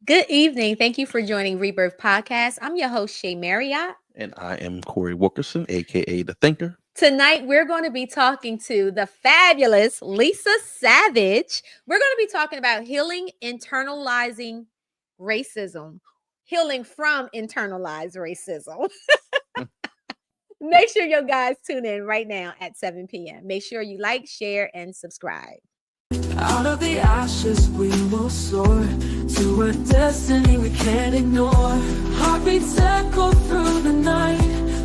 Good evening. Thank you for joining Rebirth Podcast. I'm your host, Shea Marriott. And I am Corey Wilkerson, aka The Thinker. Tonight, we're going to be talking to the fabulous Lisa Savage. We're going to be talking about healing internalizing racism, healing from internalized racism. Make sure you guys tune in right now at 7 p.m. Make sure you like, share, and subscribe. Out of the ashes we will soar to a destiny we can't ignore. Heartbeats echo through the night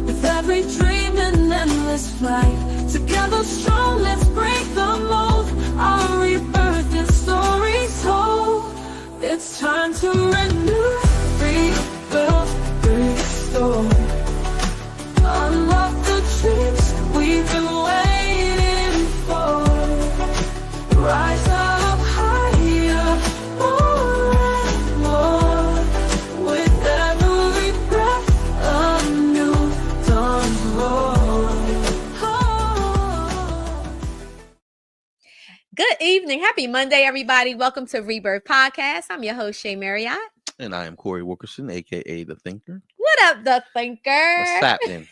with every dream and endless flight. Together strong, let's break the mold. Our rebirth and stories told. It's time to renew, rebuild, restore. Unlock the dreams we've been waiting for. Rise up higher, more and more. With every breath, a new dawn's roar. Good evening. Happy Monday, everybody. Welcome to Rebirth Podcast. I'm your host, Shea Marriott. And I am Corey Wilkerson, aka The Thinker. What up, the thinker? What's happening?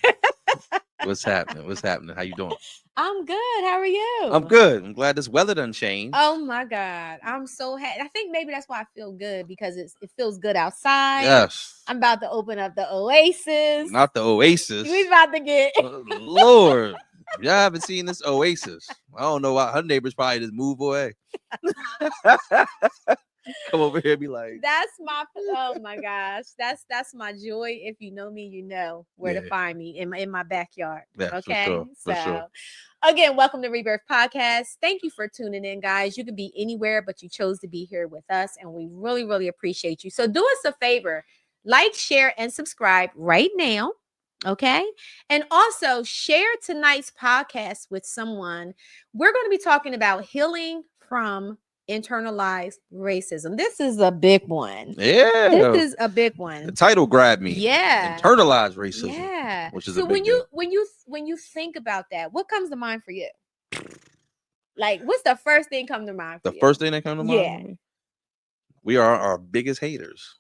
What's happening? What's happening? How you doing? I'm good. How are you? I'm good. I'm glad this weather done changed. Oh my God. I'm so happy. I think maybe that's why I feel good because it feels good outside. Yes. I'm about to open up the Oasis. Not the Oasis. We about to get Lord. Y'all haven't seen this Oasis. I don't know why her neighbors probably just move away. Come over here and be like, that's my oh my gosh. That's my joy. If you know me, you know where to find me in my backyard. Yeah, okay. for sure. Again, welcome to Rebirth Podcast. Thank you for tuning in, guys. You could be anywhere, but you chose to be here with us, and we really, really appreciate you. So do us a favor, like, share, and subscribe right now. Okay. And also share tonight's podcast with someone. We're going to be talking about healing from internalized racism. This is a big one. Yeah. This is a big one. The title grabbed me. Yeah. Internalized racism. Yeah. Which is so a big when you think about that, what comes to mind for you? Like, what's the first thing come to mind for you? The first thing that comes to mind? Yeah. We are our biggest haters.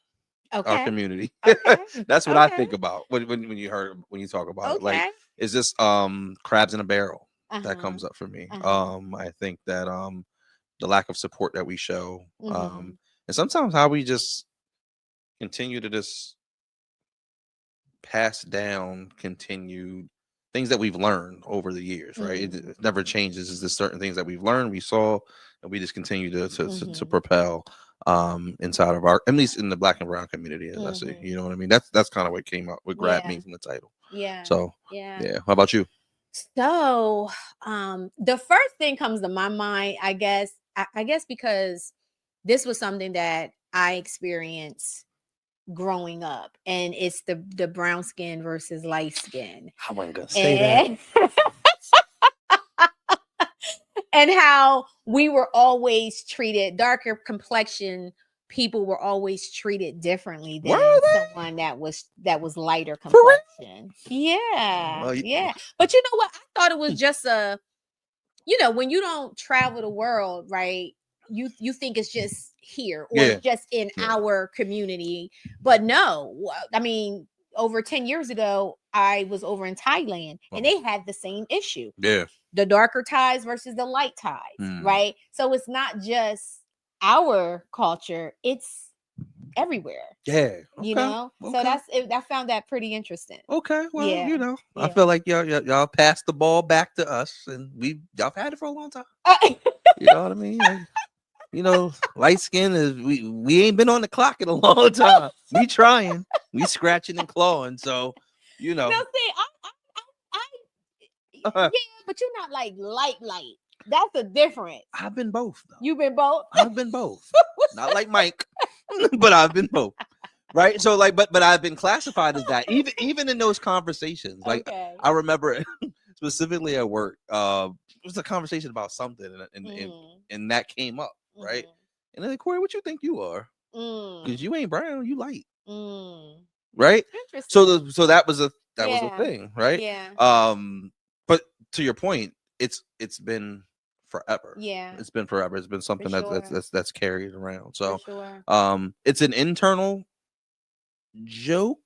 Okay. Our community. Okay. That's what I think about when you talk about it. Like, it's just crabs in a barrel that comes up for me. I think that the lack of support that we show, and sometimes how we just continue to just pass down continued things that we've learned over the years, right? It never changes. It's just certain things that we've learned, we saw, and we just continue to propel inside of our, at least in the Black and brown community, as I see. You know what I mean? That's kind of what came up, what grabbed me from the title. Yeah. So yeah. How about you? So the first thing comes to my mind, I guess because this was something that I experienced growing up, and it's the brown skin versus light skin. I wasn't gonna say that. And how we were always treated, darker complexion people were always treated differently than someone that was lighter complexion. Yeah. Well, yeah. But you know what? I thought it was just when you don't travel the world, right? You think it's just here or it's just in our community. But no, I mean, over 10 years ago, I was over in Thailand and they had the same issue. Yeah. The darker ties versus the light ties, right? So it's not just our culture, it's everywhere. Yeah. Okay. You know? So I found that pretty interesting. Okay. Well, I feel like y'all passed the ball back to us, and y'all had it for a long time. You know what I mean? Like, light skin is we ain't been on the clock in a long time. We trying, we scratching and clawing. So, Now, see, yeah, but you're not like light. That's a difference. I've been both, though. You've been both? I've been both. Not like Mike, but I've been both. Right. So like, but I've been classified as that. Even in those conversations. Like I remember specifically at work, it was a conversation about something and that came up, right? And then, Corey, what you think you are? Because you ain't brown, you light. Right? So that was a thing, right? Yeah. But to your point, it's been forever. Yeah. It's been forever. It's been something that's carried around. So it's an internal joke,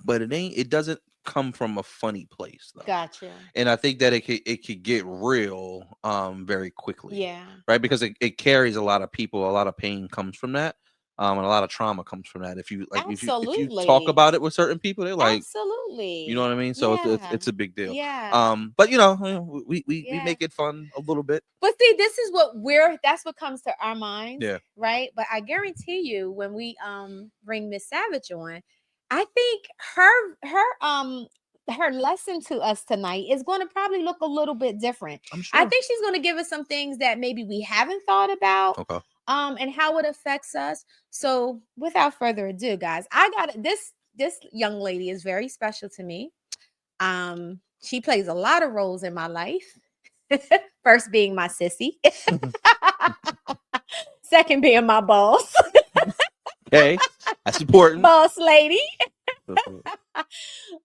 but it doesn't come from a funny place though. Gotcha. And I think that it could get real very quickly. Yeah. Right, because it carries a lot of people, a lot of pain comes from that. And a lot of trauma comes from that. If you if you talk about it with certain people, they're like, absolutely, you know what I mean? So it's a big deal. Yeah. But we make it fun a little bit. But see, this is that's what comes to our minds. Yeah. Right. But I guarantee you, when we bring Miss Savage on, I think her lesson to us tonight is going to probably look a little bit different. I'm sure. I think she's going to give us some things that maybe we haven't thought about. Okay. And how it affects us. So without further ado, guys, I got this young lady is very special to me. She plays a lot of roles in my life. First being my sissy. Second being my boss. Okay, that's important. Boss lady.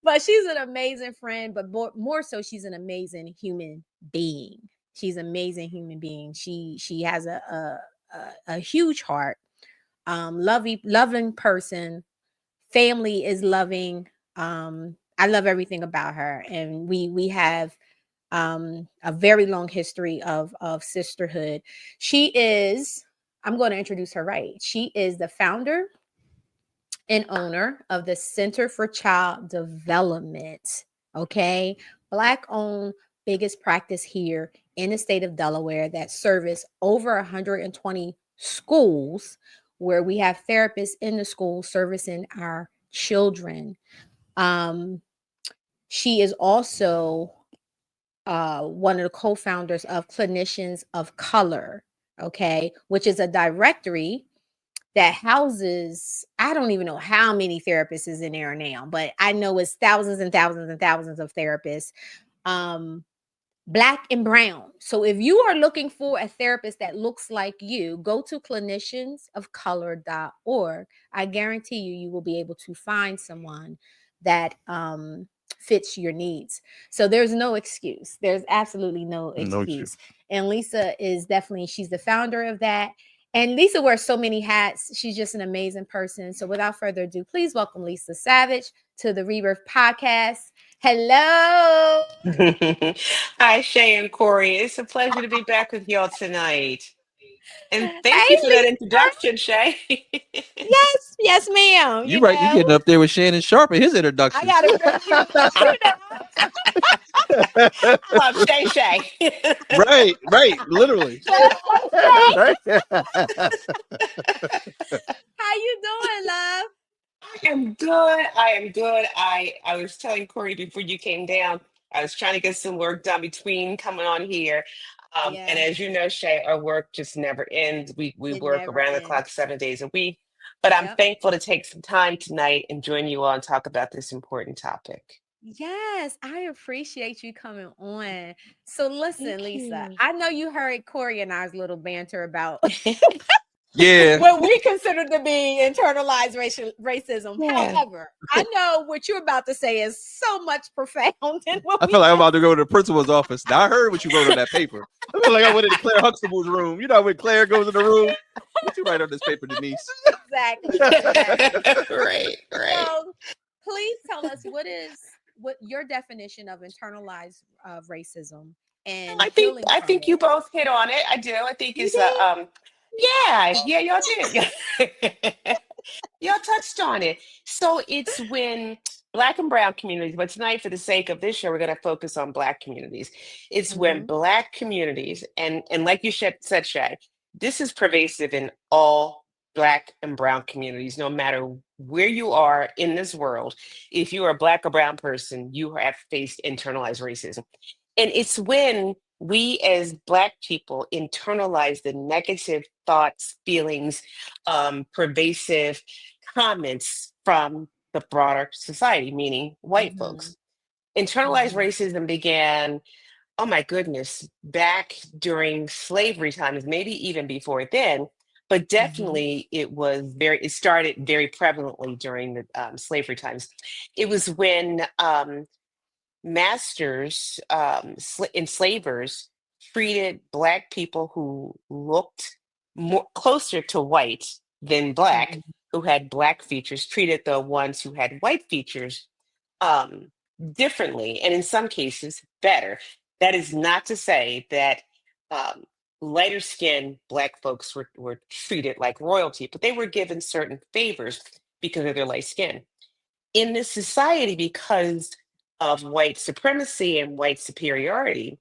But she's an amazing friend, but more so she's an amazing human being. She's an amazing human being. She has a huge heart, loving person. Family is loving. I love everything about her, and we have a very long history of sisterhood. She is. I'm going to introduce her right. She is the founder and owner of the Center for Child Development. Okay, Black-owned, biggest practice here in the state of Delaware that service over 120 schools, where we have therapists in the school servicing our children. She is also one of the co-founders of Clinicians of Color, okay, which is a directory that houses, I don't even know how many therapists is in there now, but I know it's thousands and thousands and thousands of therapists. Black and brown. So if you are looking for a therapist that looks like you, go to cliniciansofcolor.org. I guarantee you will be able to find someone that fits your needs. So there's no excuse. There's absolutely no excuse. And Lisa is definitely, she's the founder of that. And Lisa wears so many hats. She's just an amazing person. So without further ado, please welcome Lisa Savage to the Rebirth Podcast. Hello. Hi, Shea and Corey. It's a pleasure to be back with y'all tonight. And thank you for that introduction, Shea. Yes, ma'am. You're right. You're getting up there with Shannon Sharp in his introduction. I gotta love Shea. Right, literally. How you doing, love? I am good. I was telling Corey before you came down, I was trying to get some work done between coming on here. And as you know, Shea, our work just never ends. We work around the clock 7 days a week. But I'm thankful to take some time tonight and join you all and talk about this important topic. Yes, I appreciate you coming on. So listen, Lisa, I know you heard Corey and I's little banter about what we consider to be internalized racism. Yeah. However, I know what you're about to say is so much profound. I feel like I'm about to go to the principal's office. Now, I heard what you wrote on that paper. I feel like I went into Claire Huxtable's room. You know when Claire goes in the room? What you write on this paper, Denise? Exactly. Right. So please tell us what your definition of internalized racism. And I think you both hit on it. I do. I think it's y'all did. Y'all touched on it. So it's when Black and brown communities, but tonight for the sake of this show, we're going to focus on Black communities. It's when Black communities, and like you said, Shea, this is pervasive in all Black and brown communities, no matter where you are in this world. If you are a Black or brown person, you have faced internalized racism. And it's when we as Black people internalize the negative thoughts, feelings, pervasive comments from the broader society, meaning white folks. Internalized racism began, oh my goodness, back during slavery times, maybe even before then, but definitely it started very prevalently during the slavery times. It was when masters, enslavers treated Black people who looked more closer to white than Black, Mhm. who had Black features, treated the ones who had white features um, differently, and in some cases better. That is not to say that um, lighter skinned Black folks were treated like royalty, but they were given certain favors because of their light skin. In this society, because of white supremacy and white superiority,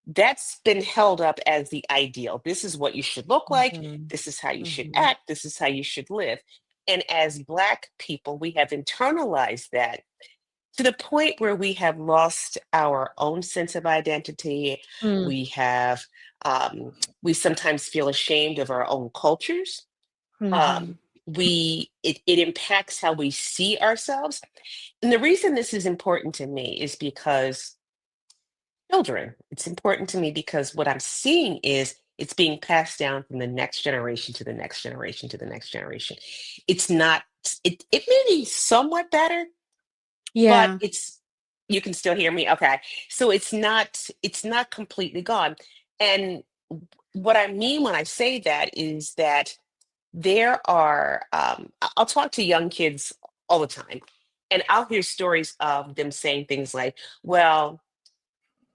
that's been held up as the ideal. This is what you should look like. Mhm. This is how you should Mhm. act. This is how you should live. And as Black people, we have internalized that to the point where we have lost our own sense of identity. Mm. We have, we sometimes feel ashamed of our own cultures. Mhm. It impacts how we see ourselves. And the reason this is important to me is because children, it's important to me because what I'm seeing is it's being passed down from the next generation to the next generation to the next generation. It's not, it may be somewhat better, but Yeah. it's, you can still hear me. Okay. So it's not completely gone. And what I mean when I say that is that there are, I'll talk to young kids all the time, and I'll hear stories of them saying things like, well,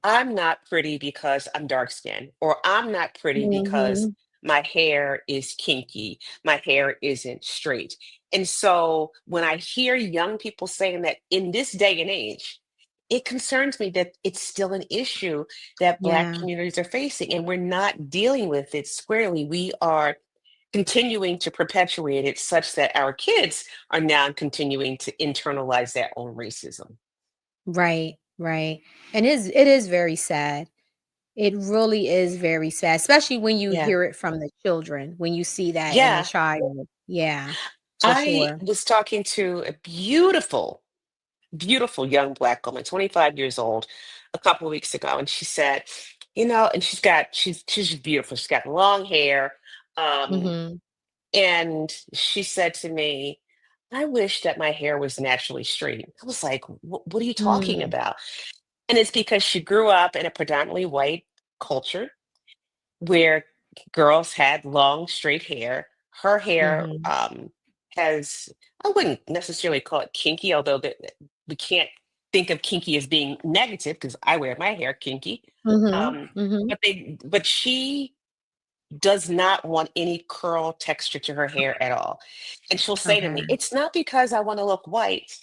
I'm not pretty because I'm dark skinned, or I'm not pretty because Mhm. my hair is kinky, my hair isn't straight. And so when I hear young people saying that in this day and age, it concerns me that it's still an issue that Black Yeah. communities are facing, and we're not dealing with it squarely. We are continuing to perpetuate it such that our kids are now continuing to internalize their own racism. Right. Right. And it is very sad. It really is very sad, especially when you Yeah. hear it from the children, when you see that in a Yeah. child. Yeah, for I sure. was talking to a beautiful, beautiful young Black woman, 25 years old, a couple of weeks ago, and she said, and she's beautiful. She's got long hair, um, Mhm. and she said to me, "I wish that my hair was naturally straight." I was like, "What are you talking Mm. about?" And it's because she grew up in a predominantly white culture where girls had long, straight hair. Her hair Mhm. has, I wouldn't necessarily call it kinky, although we can't think of kinky as being negative because I wear my hair kinky. Mhm. Um, Mhm. but she does not want any curl texture to her hair at all. And she'll say to me, Okay. "It's not because I want to look white,"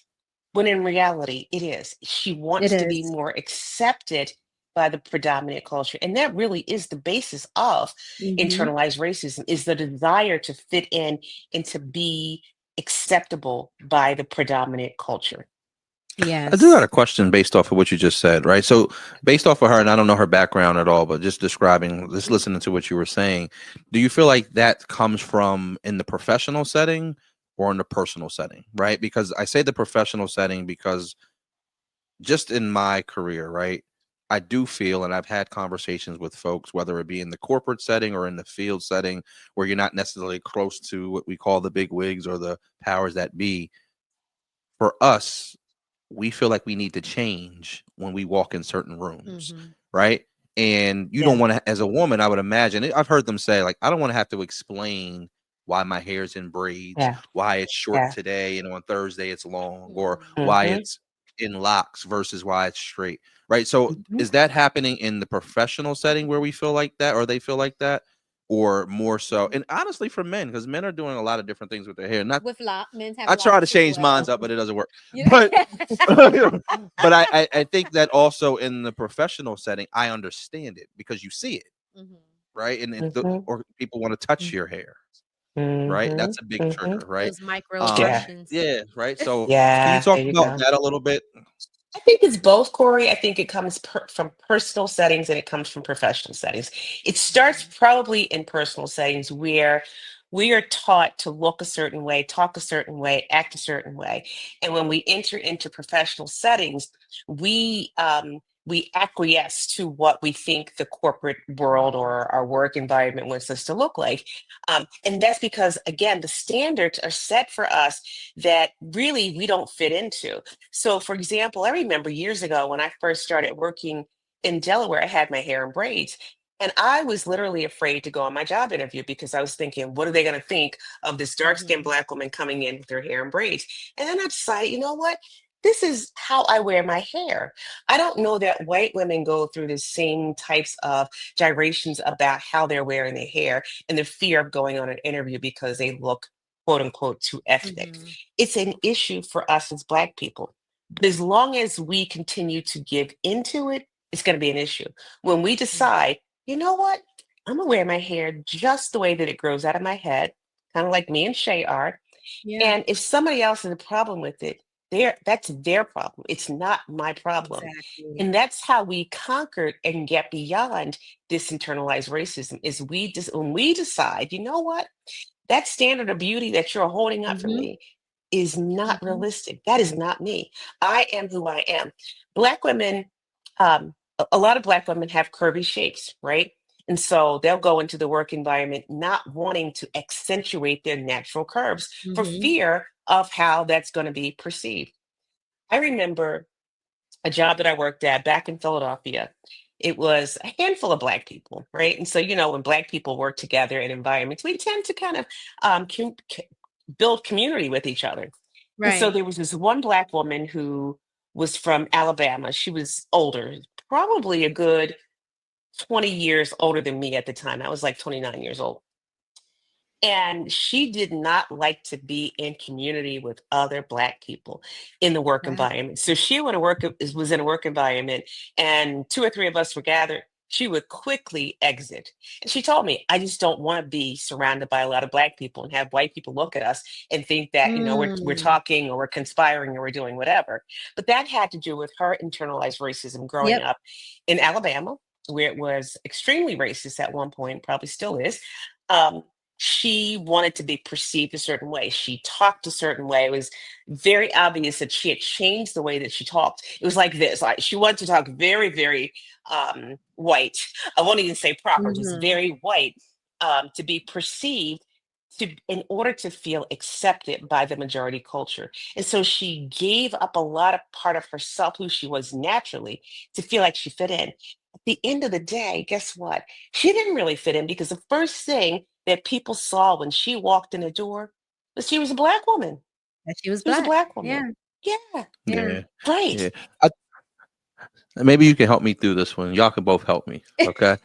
when in reality, it is. She It wants to be is. more accepted by the predominant culture. And that really is the basis of Mhm. internalized racism, is the desire to fit in and to be acceptable by the predominant culture. I do got a Yes. question based off of what you just said, right? So, based off of her, and I don't know her background at all, but just describing, just listening to what you were saying, do you feel like that comes from in the professional setting or in the personal setting, right? Because I say the professional setting because just in my career, right? I do feel, and I've had conversations with folks, whether it be in the corporate setting or in the field setting, where you're not necessarily close to what we call the big wigs or the powers that be. For us, we feel like we need to change when we walk in certain rooms, Mhm. right? And you don't Yeah. want to, as a woman, I would imagine, I've heard them say, like, I don't want to have to explain why my hair's in braids, Yeah. why it's short Yeah. today and on Thursday it's long, or Mhm. why Hmm. it's in locks versus why it's straight, right? So Hmm. is that happening in the professional setting where we feel like that, or they feel like that? Or more so, and honestly, for men, because men are doing a lot of different things with their hair. Not With men's have I try to locks as change minds well. up, but it doesn't work. You But know? but I think that also in the professional setting, I understand it because you see it, Mhm. right? And Hmm. or people want to touch your hair, right? Hmm. That's a big Hmm. trigger, right? Those Yeah. microaggressions. Yeah, right. So can you Yeah. talk There you about go. that a little bit? I think it's both, Corey. I think it comes from personal settings and it comes from professional settings. It starts Mhm. probably in personal settings where we are taught to look a certain way, talk a certain way, act a certain way. And when we enter into professional settings, we acquiesce to what we think the corporate world Mhm. or our work environment wants us to look like. And that's because, again, the standards are set for us that really we don't fit into. So, for example, I remember years ago when I first started working in Delaware, I had my hair in braids. And I was literally afraid to go on my job interview because I was thinking, what are they going to think of this dark skinned Black woman coming in with her hair in braids? And then I decided, you know what? This is how I wear my hair. I don't know that white women go through the same types of gyrations about how they're wearing their hair and the fear of going on an interview because they look, quote unquote, too ethnic. It's an issue for us as Black people. But as long as we continue to give into it, it's going to be an issue. When we decide, you know what? I'm gonna wear my hair just the way that it grows out of my head, kind of like me and Shay are. Yeah. And if somebody else has a problem with it, that's their problem. It's not my problem. Exactly. And that's how we conquered and get beyond this internalized racism is when we decide, you know what? That standard of beauty that you're holding up for me is not realistic. That is not me. I am who I am. Black women, a lot of Black women have curvy shapes, right? And so they'll go into the work environment not wanting to accentuate their natural curves for fear of how that's going to be perceived. I remember a job that I worked at back in Philadelphia. It was a handful of Black people, right? And so, when Black people work together in environments, we tend to kind of build community with each other. And so there was this one Black woman who was from Alabama. She was older, probably a good 20 years older than me at the time. I was like 29 years old. And she did not like to be in community with other Black people in the work environment. So she was in a work environment and two or three of us were gathered. She would quickly exit. And she told me, I just don't want to be surrounded by a lot of Black people and have white people look at us and think that, we're talking or we're conspiring or we're doing whatever. But that had to do with her internalized racism growing up in Alabama, where it was extremely racist at one point, probably still is. She wanted to be perceived a certain way. She talked a certain way. It was very obvious that she had changed the way that she talked. It was like this. Like she wanted to talk very, very white. I won't even say proper, just very white, to be perceived in order to feel accepted by the majority culture. And so she gave up a lot of part of herself, who she was naturally, to feel like she fit in. At the end of the day, guess what? She didn't really fit in because the first thing that people saw when she walked in the door was she was a Black woman. That she was a Black. Black woman. Yeah. Right. Yeah. Maybe you can help me through this one. Y'all can both help me, okay?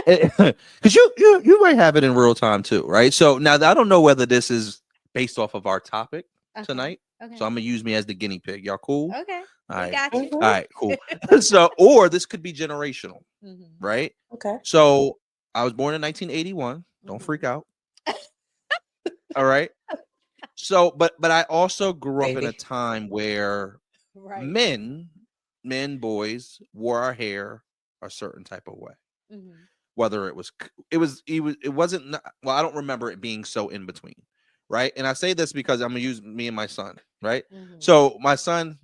Because you might have it in real time too, right? So now I don't know whether this is based off of our topic tonight. Okay. So I'm gonna use me as the guinea pig. Y'all cool? Okay. All right. Got you. All right, cool. So, or this could be generational, right? Okay. So I was born in 1981. Don't freak out. All right. So, but I also grew up in a time where men, boys wore our hair a certain type of way. Whether it wasn't. Well, I don't remember it being so in between, right? And I say this because I'm gonna use me and my son, right? So my son,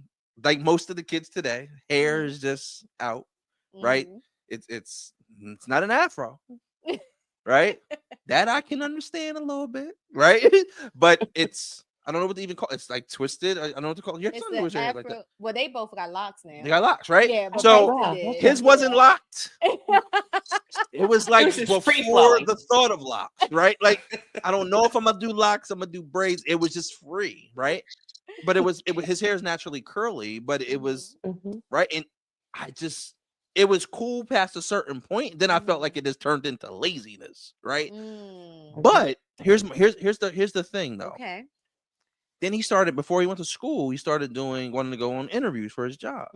like most of the kids today, hair is just out, right? It's not an afro. Right, that I can understand a little bit, right? But I don't know what to even call it. It's like twisted. I don't know what to call it. Your son was hair like that. Well, they both got locks now. They got locks, right? Yeah, but so his wasn't locked. It was like before the thought of locks, right? Like I don't know if I'm gonna do locks. I'm gonna do braids. It was just free, right? But it was his hair is naturally curly, but it was right, and it was cool past a certain point. Then I felt like it just turned into laziness, right? But here's the thing, though. Okay. Then he started, before he went to school, he started wanting to go on interviews for his job,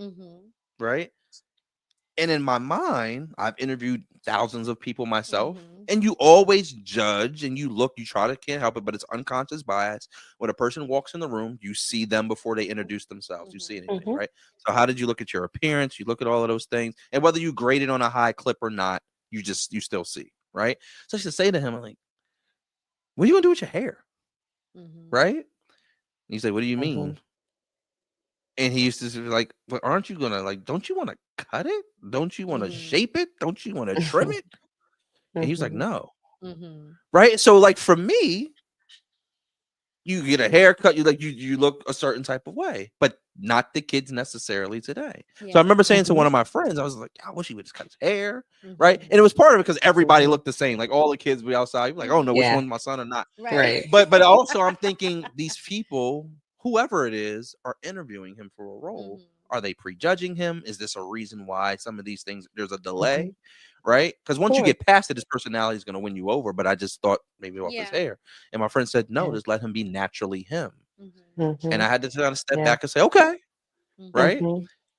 right? And in my mind, I've interviewed thousands of people myself, and you always judge and you try to, can't help it, but it's unconscious bias. When a person walks in the room, you see them before they introduce themselves. You see anything, right? So how did you look at your appearance? You look at all of those things, and whether you grade it on a high clip or not, you still see, right? So I should say to him, I'm like, what are you gonna do with your hair? Right? And he's like, what do you mean? And he used to be like, but aren't you gonna don't you want to cut it? Don't you want to shape it? Don't you want to trim it? And he was like, no. Right. So for me, you get a haircut, you look a certain type of way, but not the kids necessarily today. So I remember saying to one of my friends, I was like, I wish he would just cut his hair, right? And it was part of it because everybody looked the same. Like all the kids would be outside, you're like, I don't know which one's my son or not. Right. But also I'm thinking these people, whoever it is, are interviewing him for a role. Are they prejudging him? Is this a reason why some of these things there's a delay? Right? Because once you get past it, his personality is going to win you over. But I just thought maybe off his hair. And my friend said, no, just let him be naturally him. And I had to kind of step back and say, okay. Right?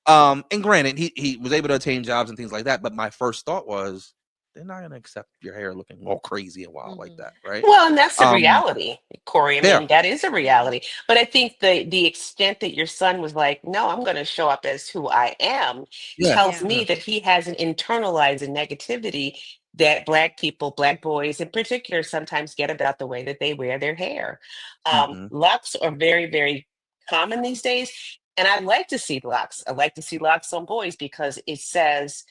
And granted, he was able to attain jobs and things like that. But my first thought was, they're not going to accept your hair looking all crazy and wild like that, right? Well, and that's a reality, Corey. I mean, that is a reality. Mm-hmm. But I think the extent that your son was like, no, I'm going to show up as who I am, tells me that he has an internalized negativity that Black people, Black boys in particular, sometimes get about the way that they wear their hair. Locks are very, very common these days. And I like to see locks. I like to see locks on boys because it says,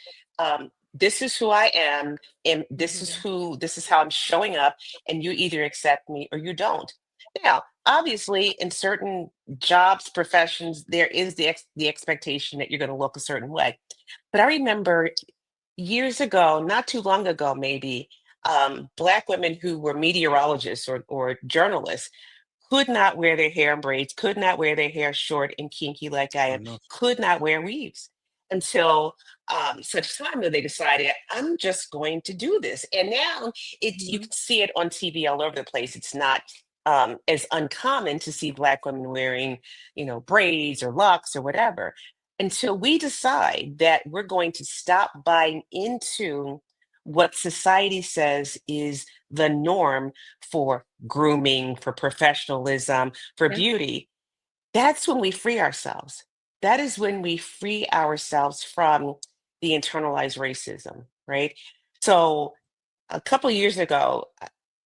this is who I am, and this is how I'm showing up, and you either accept me or you don't. Now, obviously, in certain jobs, professions, there is the expectation that you're going to look a certain way. But I remember years ago, not too long ago, maybe, Black women who were meteorologists or journalists could not wear their hair in braids, could not wear their hair short and kinky like I am, could not wear weaves until such time that they decided, I'm just going to do this. And now you can see it on TV all over the place. It's not as uncommon to see Black women wearing, braids or locks or whatever, until we decide that we're going to stop buying into what society says is the norm for grooming, for professionalism, for beauty. That's when we free ourselves. That is when we free ourselves from the internalized racism, right? So a couple of years ago,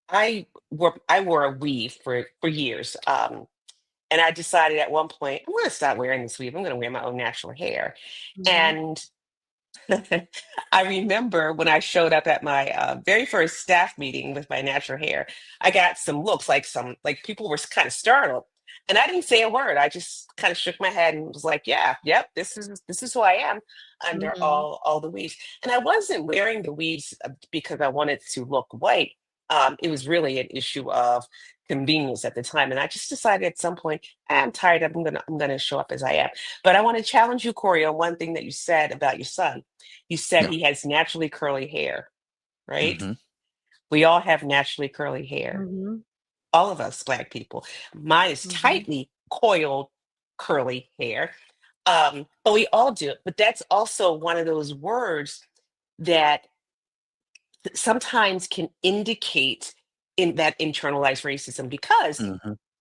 I wore a weave for years. And I decided at one point, I'm going to stop wearing this weave. I'm going to wear my own natural hair. And I remember when I showed up at my very first staff meeting with my natural hair, I got some looks like people were kind of startled. And I didn't say a word. I just kind of shook my head and was like, yeah, yep, this is who I am under all the weaves. And I wasn't wearing the weaves because I wanted to look white. It was really an issue of convenience at the time. And I just decided at some point, I'm tired of I'm gonna show up as I am. But I want to challenge you, Corey, on one thing that you said about your son. You said he has naturally curly hair, right? We all have naturally curly hair. All of us Black people. Mine is tightly coiled, curly hair. But we all do it. But that's also one of those words that sometimes can indicate in that internalized racism, because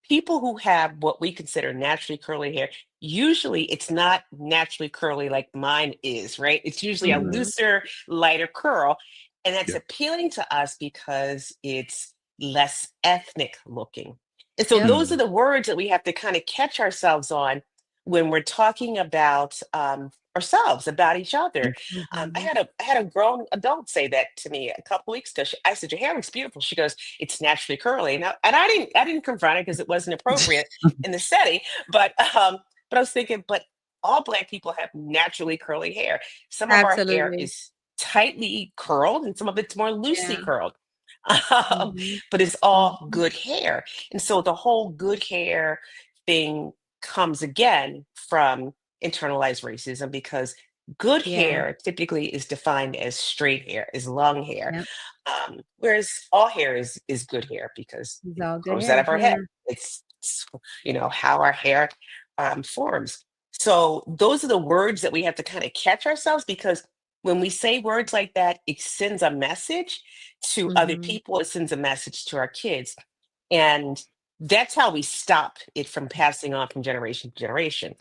people who have what we consider naturally curly hair, usually it's not naturally curly like mine is, right? It's usually a looser, lighter curl. And that's appealing to us because it's less ethnic looking. And so those are the words that we have to kind of catch ourselves on when we're talking about ourselves, about each other. I had a grown adult say that to me a couple weeks ago. I said, "Your hair looks beautiful." She goes, "It's naturally curly." And I didn't confront her because it wasn't appropriate in the setting. But I was thinking, but all Black people have naturally curly hair. Some of our hair is tightly curled, and some of it's more loosely curled. But it's all good hair. And so the whole good hair thing comes again from internalized racism, because good hair typically is defined as straight hair, as long hair. Whereas all hair is good hair because it grows out of our head. It's how our hair forms. So those are the words that we have to kind of catch ourselves, because when we say words like that, it sends a message to other people. It sends a message to our kids. And that's how we stop it from passing on from generation to generation.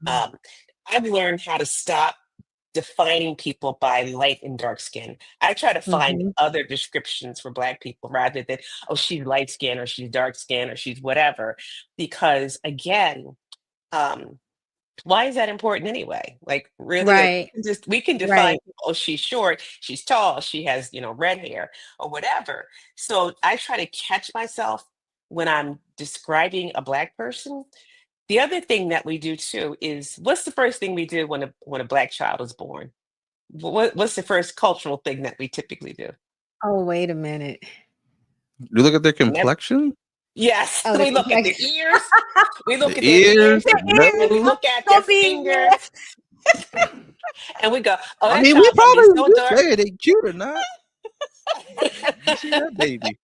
I've learned how to stop defining people by light and dark skin. I try to find other descriptions for Black people rather than, oh, she's light skin or she's dark skin or she's whatever. Because again, why is that important anyway? Like, really, Right. we can define, Right. oh, she's short, she's tall, she has, red hair or whatever. So I try to catch myself when I'm describing a Black person, the other thing that we do too is, what's the first thing we do when a Black child is born? What's the first cultural thing that we typically do? Oh, wait a minute. You look at their Whenever, complexion, yes, Oh, the we look at their complexion. ears, we look the at their ears, ears, the and we nose. look at their Sophie, finger, and we go, "Oh, I that mean, we child's gonna be probably so you dark." say they cute or not. You see that baby?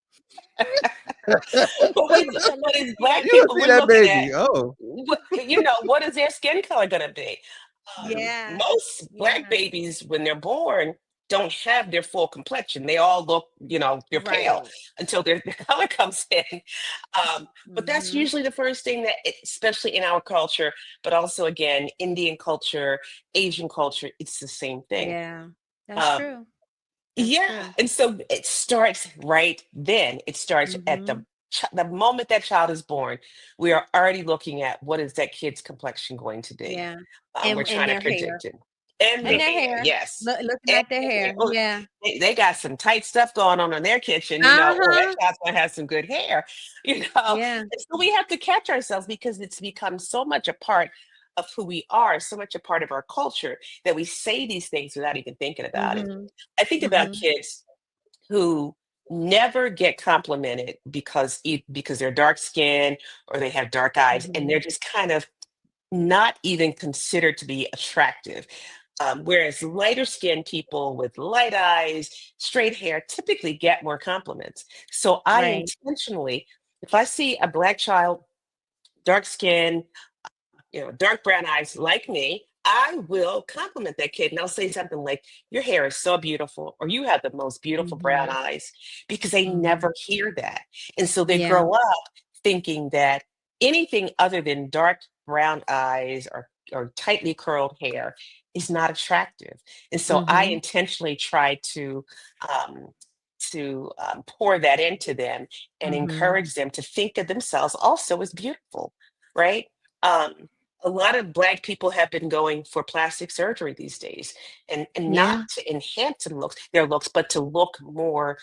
But as Black You people, see we're that looking at, baby? Oh, what is their skin color going to be? Yeah, Most Black yeah, babies, when they're born, don't have their full complexion. They all look, they're pale right. until their color comes in. But that's Hmm. usually the first thing that, especially in our culture, but also again, Indian culture, Asian culture, it's the same thing. Yeah, that's Um, true. That's yeah, true. and so it starts right then. It starts at Hmm. the moment that child is born. We are already looking at what is that kid's complexion going to be. Yeah, We're and trying to their hair, predict it. And and the their hair, hair. yes. Looking And at their the hair. hair. Oh, Yeah. they got some tight stuff going on in their kitchen, or that Uh-huh. child's gonna have some good hair, you know. Yeah. And so we have to catch ourselves because it's become so much a part of who we are, so much a part of our culture that we say these things without even thinking about it. Hmm. I think about Hmm. kids who never get complimented because they're dark skinned or they have dark eyes, and Hmm. they're just kind of not even considered to be attractive. Whereas lighter skinned people with light eyes, straight hair typically get more compliments. So I Right. intentionally, if I see a Black child, dark skin, dark brown eyes like me, I will compliment that kid and I'll say something like, "Your hair is so beautiful," or "You have the most beautiful brown Hmm. eyes," because they Hmm. never hear that. And so they Yeah. grow up thinking that anything other than dark brown eyes or tightly curled hair is not attractive. And so I Hmm. intentionally try um, pour that into them and Hmm. encourage them to think of themselves also as beautiful, right? Um, a lot of Black people have been going for plastic surgery these days, and not Yeah. to enhance their looks, but to look more,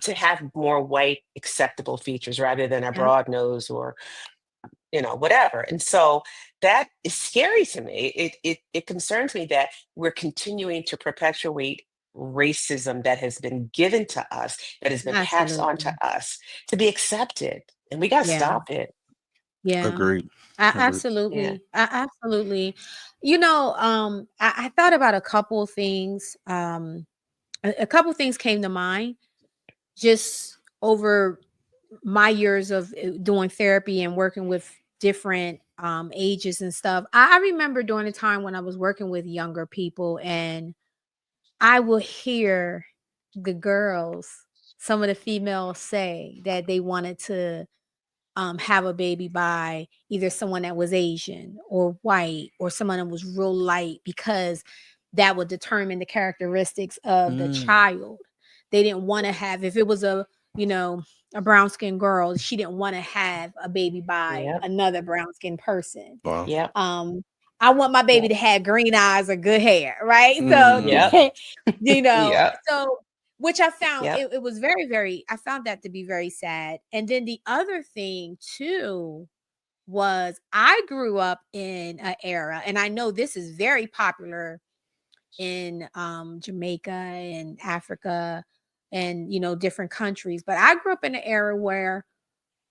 to have more white acceptable features rather than a Yep. broad nose or whatever. And so that is scary to me. It concerns me that we're continuing to perpetuate racism that has been given to us, that has been passed on to Absolutely. us to be accepted, and we got to Yeah. stop it. Yeah. agreed. Agreed. Yeah. Absolutely. Absolutely. I thought about a couple of things. A couple things came to mind just over my years of doing therapy and working with different ages and stuff. I remember during a time when I was working with younger people, and I would hear the girls, some of the females say that they wanted to have a baby by either someone that was Asian or white or someone that was real light, because that would determine the characteristics of the Mm. child. They didn't want to have, if it was you know, a brown skinned girl, she didn't want to have a baby by Yep. another brown skinned person. Wow. Yep. Um, I want my baby Yep. to have green eyes or good hair, right? So, Yep. Mm. Yep. so which I found Yep. it was very, very, I found that to be very sad. And then the other thing too was I grew up in an era, and I know this is very popular in Jamaica and Africa and different countries, but I grew up in an era where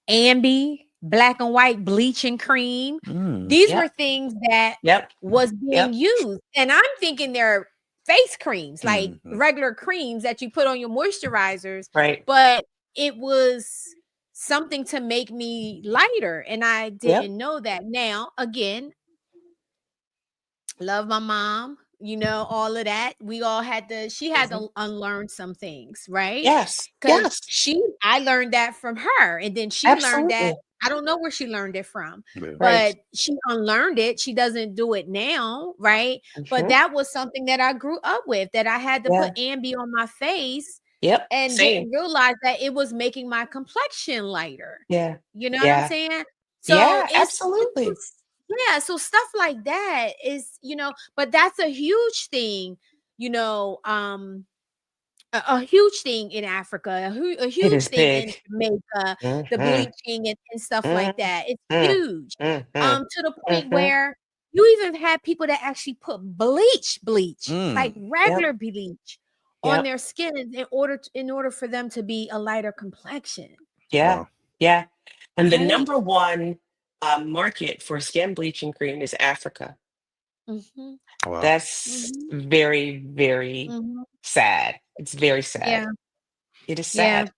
Ambi, black and white bleaching cream. Mm. These were Yep. things that Yep. was being Yep. used. And I'm thinking they're face creams, like Mhm. regular creams that you put on your moisturizers, Right. but it was something to make me lighter. And I Yep. didn't know that. Now, again, love my mom, all of that. We all she had Mhm. to unlearn some things, right? Yes. Because Yes. I learned that from her. And then she learned that. Absolutely. I don't know where she learned it from, Yeah. Right. but she unlearned it. She doesn't do it now, right? But Hmm. that was something that I grew up with, that I had to Yeah. put Ambi on my face Yep. and Same. didn't realize that it was making my complexion lighter. Yeah. You know what I'm Yeah. saying? So Yeah. it's Absolutely. just, yeah, so stuff like that is, but that's a huge thing, you know, um, a huge thing in Africa, a It huge is thing in big. Jamaica, the Mm-hmm. bleaching and stuff like that. It's Mm-hmm. huge. Mm-hmm. To the point Mm-hmm. where you even had people that actually put bleach, like Mm. Yep. regular bleach on Yep. their skin in order for them to be a lighter complexion. Yeah. Wow. Yeah. And the Right? number one market for skin bleaching cream is Africa. Mm-hmm. Wow. That's Mm-hmm. very, very Mm-hmm. sad. It's very Yeah. sad. It is Yeah. sad.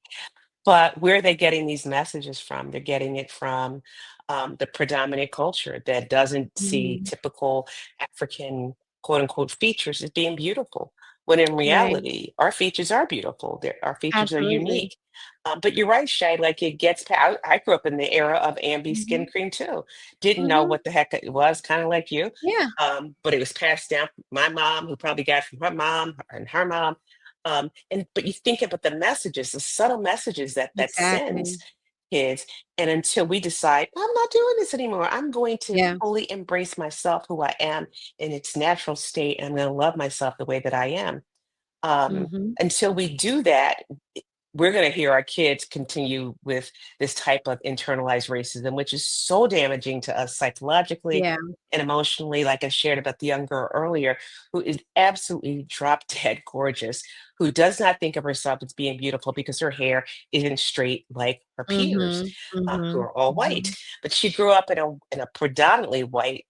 But where are they getting these messages from? They're getting it from the predominant culture that doesn't see Mm-hmm. typical African quote unquote features as being beautiful. When in Right. reality, our features are beautiful. Our features are Absolutely. unique. But you're right, Shay. Like it gets. I grew up in the era of Ambi Mm-hmm. skin cream too. Didn't know Mm-hmm. what the heck it was. Kind of like you. Yeah. But it was passed down from my mom, who probably got it from her mom and her mom. And but you think about the messages, the subtle messages that sends Exactly. kids. And until we decide, I'm not doing this anymore, I'm going to Yeah. fully embrace myself, who I am in its natural state, and I'm going to love myself the way that I am. Um, Mm-hmm. until we do that, we're going to hear our kids continue with this type of internalized racism, which is so damaging to us psychologically Yeah. and emotionally. Like I shared about the young girl earlier, who is absolutely drop dead gorgeous, who does not think of herself as being beautiful because her hair isn't straight like her peers, Mhm, who mhm, are all white. mhm. But she grew up in a predominantly white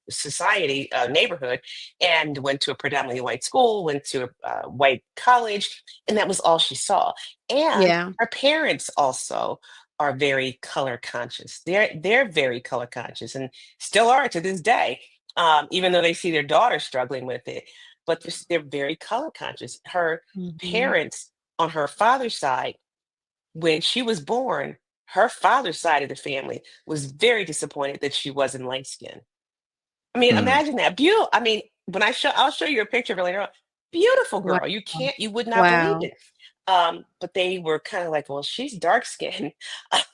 society neighborhood, and went to a predominantly white school, went to a white college, and that was all she saw. And Yeah. her parents also are very color conscious. They're very color conscious and still are to this day, even though they see their daughter struggling with it. But they're very color conscious. Her Mhm. parents on her father's side, when she was born, her father's side of the family was very disappointed that she wasn't light skinned. I mean, Mm. imagine that. Beautiful. I mean, I'll show you a picture of her later on. Beautiful Wow. girl. You would not believe Wow. it. But they were kind of like, well, she's dark skinned.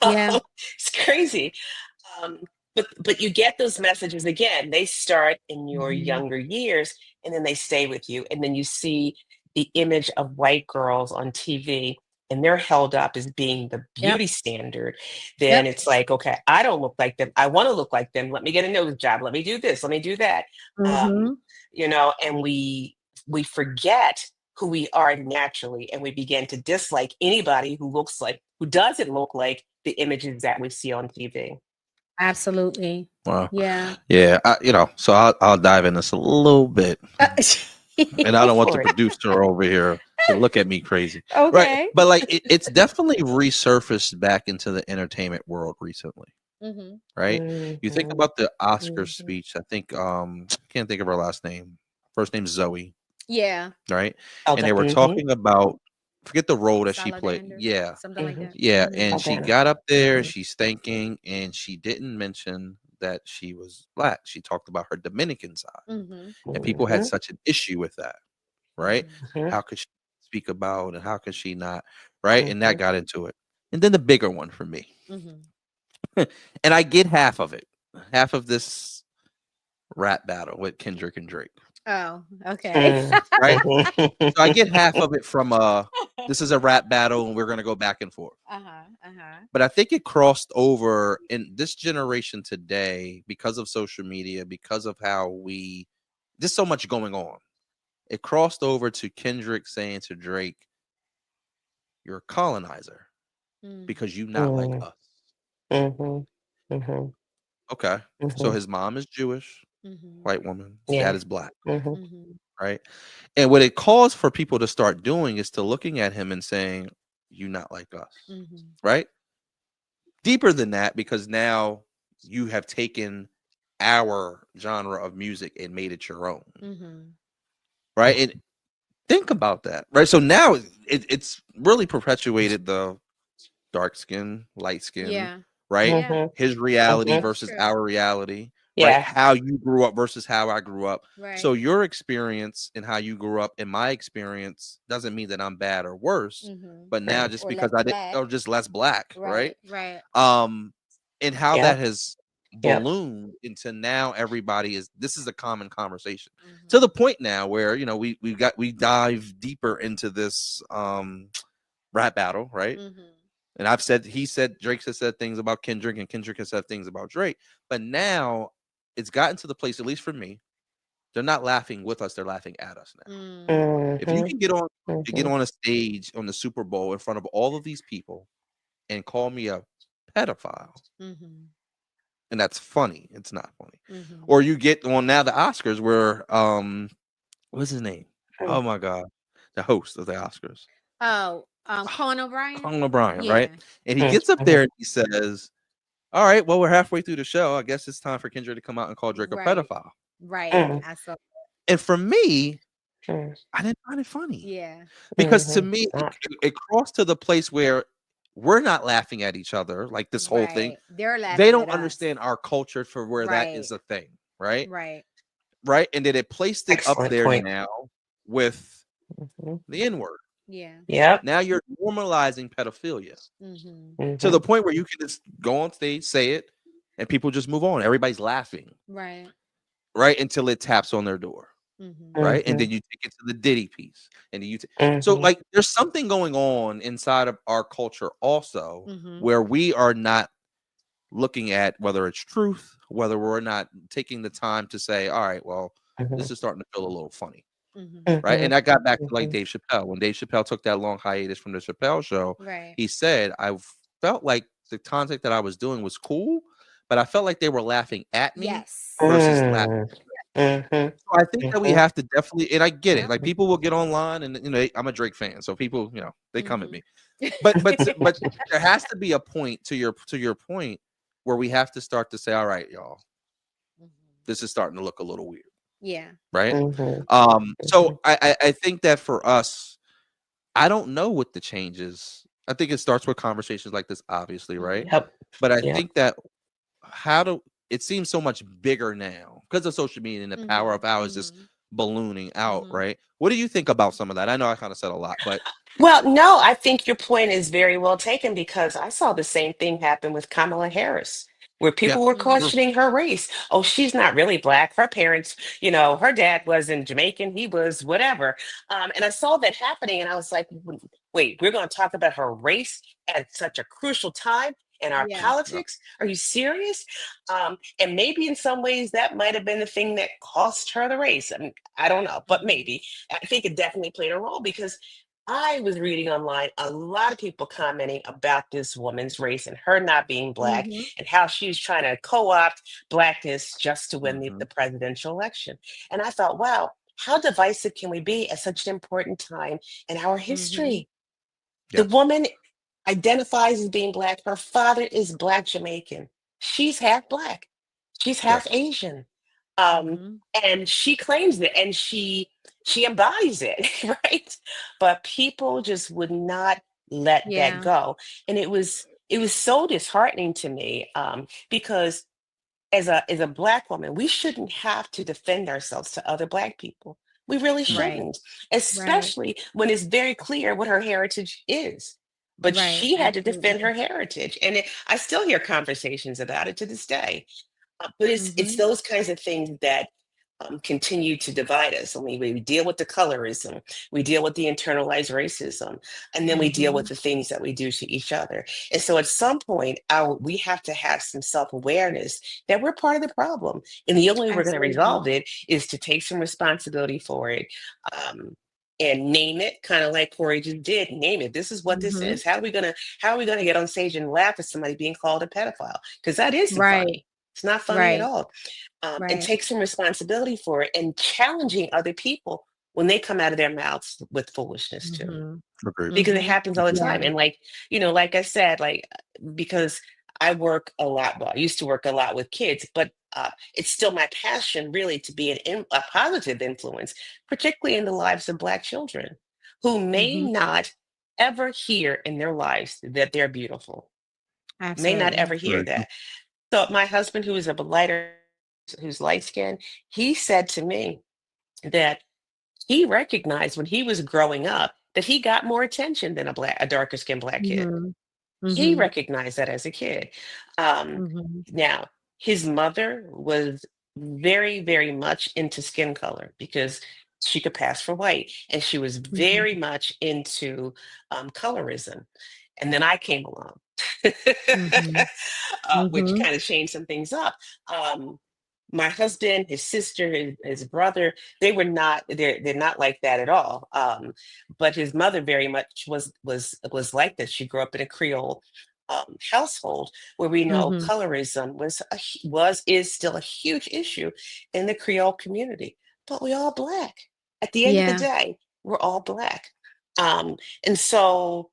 Yeah. It's crazy. Um, but you get those messages again. They start in your Mhm. younger years, and then they stay with you. And then you see the image of white girls on TV, and they're held up as being the Yep. beauty standard. Yep. Then it's like, okay, I don't look like them. I want to look like them. Let me get a nose job. Let me do this. Let me do that. Um, Mhm. and we forget who we are naturally, and we begin to dislike anybody who doesn't look like the images that we see on TV. Absolutely. Wow. Yeah. Yeah. So I'll dive in this a little bit, and I Go don't want the for it. producer over here to look at me crazy, right? Okay. But like, it's definitely resurfaced back into the entertainment world recently, Mhm. right? You think Mhm, about the Oscar mhm. speech. I think can't think of her last name. First name's Zoe, Yeah. right? And Okay. they were Mhm, talking about, forget the role that she played. Saladander, Yeah. something like mhm. that. Yeah, Mhm. and she Aldana. got up there, Mhm, she's thanking, and she didn't mention that she was black. She talked about her Dominican side, Mhm. and people had mhm, such an issue with that, right? Mhm. mhm, How could she speak about and how could she not, right? And that mhm. got into it. And then the bigger one for me, Mhm. and I get half of it, half of this rap battle with Kendrick and Drake, Oh, okay. Mm, right? mhm. So I get half of it from this is a rap battle and we're gonna go back and forth. Uh-huh. Uh-huh. But I think it crossed over in this generation today because of social media, because of how there's so much going on. It crossed over to Kendrick saying to Drake, "You're a colonizer Mm. because you not like Mm, us." mhm, mhm, Okay. So mhm. his mom is Jewish, Mhm. white woman, his dad Yeah. is black, Mhm, Mhm. right? And what it caused for people to start doing is to looking at him and saying, "You not like us." Mhm. Right? Deeper than that, because now you have taken our genre of music and made it your own, Mhm. right? And think about that, right? So now it's really perpetuated the dark skin, light skin, Yeah. right? Yeah. mhm, His reality mhm. That's versus true. our reality, right? Yeah. How you grew up versus how I grew up. So Right. your experience and how you grew up and my experience doesn't mean that I'm bad or worse, Mhm. but now just Or because less I did black. or just less black, right? Right. Right. Um and how Yeah. that has Yep. ballooned into now everybody is this is a common conversation to the point now where we dive deeper into this rap battle, right? And Drake has said things about Kendrick, and Kendrick has said things about Drake. But now it's gotten to the place, at least for me, they're not laughing with us; they're laughing at us now. If you can get on a stage on the Super Bowl in front of all of these people and call me a pedophile, and that's funny, it's not funny. Or you get on now the Oscars where what's his name? Oh my God, the host of the Oscars. Conan O'Brien. Conan O'Brien, right? And he gets up there and he says, "All right, well, we're halfway through the show. I guess it's time for Kendrick to come out and call Drake a pedophile." Right. I saw that. And for me, I didn't find it funny. Yeah. Because to me, it crossed to the place where we're not laughing at each other, like this whole thing. They're laughing. They don't understand our culture for where that is a thing, right? Right. And then it placed it up there now with the N-word. Yeah. Now you're normalizing pedophilia to the point where you can just go on stage, say it, and people just move on. Everybody's laughing. Right. Until it taps on their door. Right. And then you take it to the Diddy piece. And then you so like there's something going on inside of our culture also where we are not looking at whether it's truth, whether we're not taking the time to say, all right, well, this is starting to feel a little funny. Right. And I got back to like Dave Chappelle. When Dave Chappelle took that long hiatus from the Chappelle show, he said, I felt like the content that I was doing was cool, but I felt like they were laughing at me versus laughing. So I think that we have to definitely, and I get it, like people will get online and I'm a Drake fan, so people, they come at me. But there has to be a point to your point where we have to start to say, all right, y'all, this is starting to look a little weird. Yeah. Right. So I think that for us, I don't know what the change is. I think it starts with conversations like this, obviously, right? Yep. But I think that it seems so much bigger now because of social media and the power of how it's just ballooning out, right? What do you think about some of that? I know I kind of said a lot, but Well, no, I think your point is very well taken because I saw the same thing happen with Kamala Harris, where yeah, people were questioning her race. Oh, she's not really black. Her parents, her dad wasn't Jamaican. He was whatever. And I saw that happening and I was like, wait, we're going to talk about her race at such a crucial time in our politics? Are you serious? And maybe in some ways that might have been the thing that cost her the race. I mean, I don't know, but maybe. I think it definitely played a role because I was reading online a lot of people commenting about this woman's race and her not being black and how she's trying to co-opt blackness just to win the presidential election. And I thought, wow, how divisive can we be at such an important time in our history? The woman identifies as being black. Her father is Black Jamaican. She's half black. She's half Asian. And she claims it and she embodies it, right? But people just would not let that go. And it was so disheartening to me because as a black woman, we shouldn't have to defend ourselves to other black people. We really shouldn't, especially when it's very clear what her heritage is. But she had to defend her heritage. And I still hear conversations about it to this day. But it's those kinds of things that continue to divide us. I mean, we deal with the colorism, we deal with the internalized racism, and then we deal with the things that we do to each other. And so at some point, we have to have some self-awareness that we're part of the problem. And the only way we're going to resolve it is to take some responsibility for it. And name it, kind of like Corey just did. Name it. This is what this is. How are we gonna get on stage and laugh at somebody being called a pedophile? Because that is funny. It's not funny at all. And take some responsibility for it and challenging other people when they come out of their mouths with foolishness too. Because it happens all the time. And like I said, because I work a lot. Well, I used to work a lot with kids, but it's still my passion really to be a positive influence, particularly in the lives of Black children who may not ever hear in their lives that they're beautiful. May not ever hear that. So my husband, who is who's light skinned, he said to me that he recognized when he was growing up that he got more attention than a darker skinned Black kid. He recognized that as a kid. Now, his mother was very, very much into skin color because she could pass for white, and she was Mhm. very much into colorism. And then I came along, Mhm. which Mhm. kind of changed some things up. Um, my husband, his sister, his brother, they were not, they're not like that at all. But his mother very much was like this. She grew up in a Creole household where we know Mhm. colorism is still a huge issue in the Creole community. But we all Black. At the end of the Yeah. day, we're all Black. And so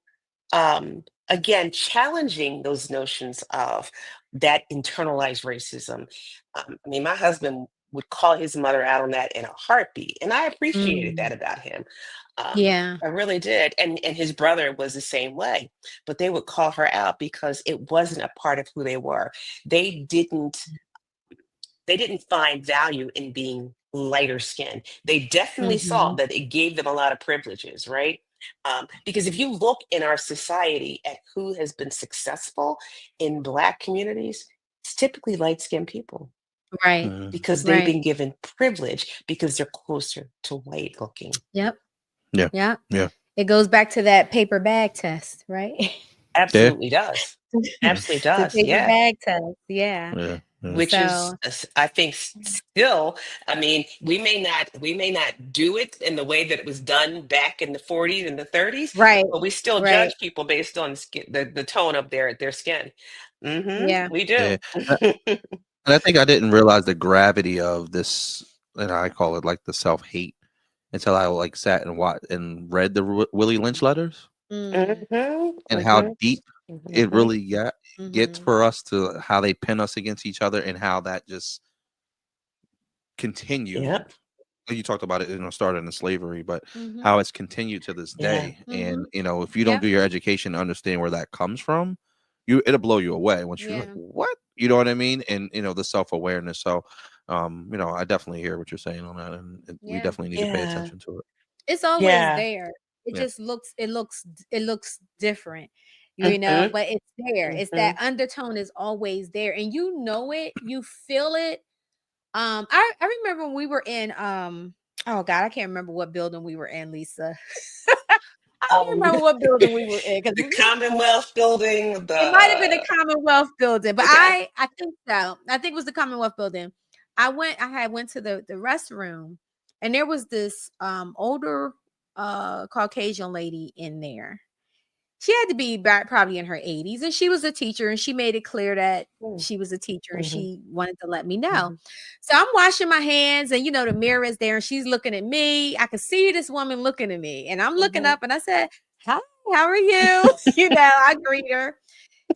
again, challenging those notions of that internalized racism. I mean, my husband would call his mother out on that in a heartbeat, and I appreciated Mm. that about him. Yeah. I really did, and his brother was the same way. But they would call her out because it wasn't a part of who they were. They didn't they didn't find value in being lighter skinned. They definitely saw Mhm. that it gave them a lot of privileges, right? Because if you look in our society at who has been successful in Black communities, it's typically light skinned people Right. Mhm. because they've Right. been given privilege because they're closer to white looking. Yep. Yeah. Yep. Yeah. It goes back to that paper bag test, right? Yeah. Absolutely does. Yeah. Absolutely The does. paper Yeah. bag test. Yeah. Yeah. Yeah. Which is So, I think still, I mean, we may not do it in the way that it was done back in the 40s and the 30s, right. but we still Right. judge people based on the tone of their skin. Yeah. We Yeah. do. And I think I didn't realize the gravity of this, and I call it like the self-hate, until I like sat and read the Willie Lynch letters, Mm. and how Mhm, deep it mhm. really gets Mhm. for us, to how they pin us against each other, and how that just continued. Yep. You talked about it, started in slavery, but Mhm. how it's continued to this Yeah. day. And Mhm. if you don't Yep. do your education to understand where that comes from, it'll blow you away once you're like, Yeah. what? You know what I mean? And the self-awareness. So I definitely hear what you're saying on that, and we Yeah. definitely need to pay Yeah. attention to it. It's always Yeah. there. It Yeah. just looks different, Mhm, but it's there. It's that mhm, undertone is always there, and you know it, you feel it. I remember when we were in oh God, I can't remember what building we were in, Lisa. I can't um, remember what building we were in because the Commonwealth Building, it might have been the the Commonwealth building, but okay. I think so. I think it was the Commonwealth building. I went to the restroom, and there was this older Caucasian lady in there. She had to be back probably in her 80s, and she was a teacher, and she made it clear that Mm, she was a teacher and mhm, she wanted to let me know. mhm, So I'm washing my hands, and the mirror is there, and she's looking at me. I could see this woman looking at me, and I'm looking mhm. up, and I said, "Hi, how are you?" I greet her.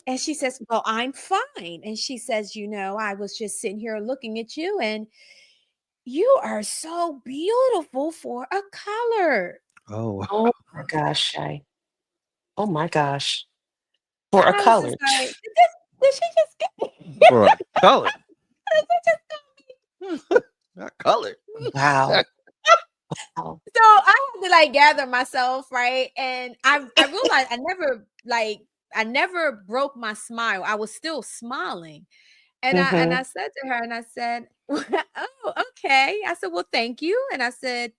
And she says, "Well, I'm fine." And she says, "I was just sitting here looking at you, and you are so beautiful for a color." Oh, Oh my gosh, Shay. Oh my gosh. For And a I was just colored. like, did she just get for a color, did she just not color. Wow. Wow. So I had to like gather myself, right? And I realized I never broke my smile. I was still smiling. And I Mhm, said to her, and I said, "Oh, okay." I said, "Well, thank you." And I said,